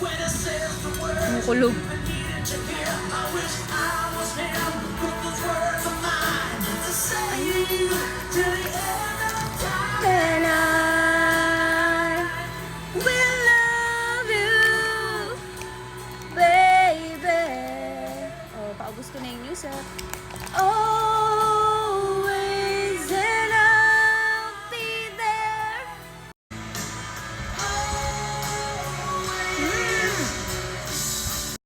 Kumukulog. And I will love you, baby. Oh, paubos ko na yung news,